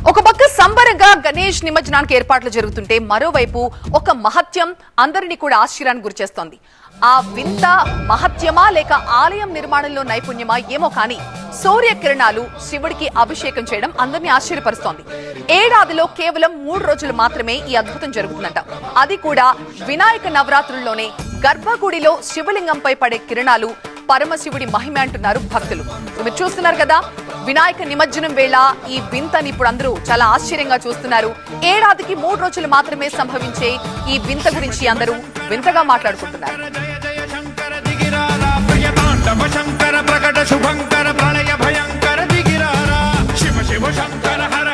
ఒక పక్క సంబరంగా గణేష్ నిమజ్జనానికి ఏర్పాట్లు జరుగుతుంటే మరోవైపు ఒక మహత్యం అందరినీ కూడా ఆశ్చర్యానికి గురిచేస్తోంది. ఆ వింత మహత్యమా లేక ఆలయం నిర్మాణంలో నైపుణ్యమా ఏమో కానీ సూర్యకిరణాలు శివుడికి అభిషేకం చేయడం అందరినీ ఆశ్చర్యపరుస్తోంది. ఏడాదిలో కేవలం 3 రోజులు మాత్రమే ఈ అద్భుతం జరుగుతుందంట. అది కూడా వినాయక నవరాత్రుల్లోనే గర్భగుడిలో శివలింగంపై పడే కిరణాలు పరమశివుడి మహిమ అంటున్నారు భక్తులు. మీరు చూస్తున్నారు కదా, వినాయక నిమజ్జనం వేళ ఈ వింతని ఇప్పుడు అందరూ చాలా ఆశ్చర్యంగా చూస్తున్నారు. ఏడాదికి 3 రోజులు మాత్రమే సంభవించే ఈ వింత గురించి అందరూ వింతగా మాట్లాడుకుంటున్నారు. శంకర ప్రకట శుభంకర ప్రళయ భయంకర దిగిరారా శివ శివ శంకర హర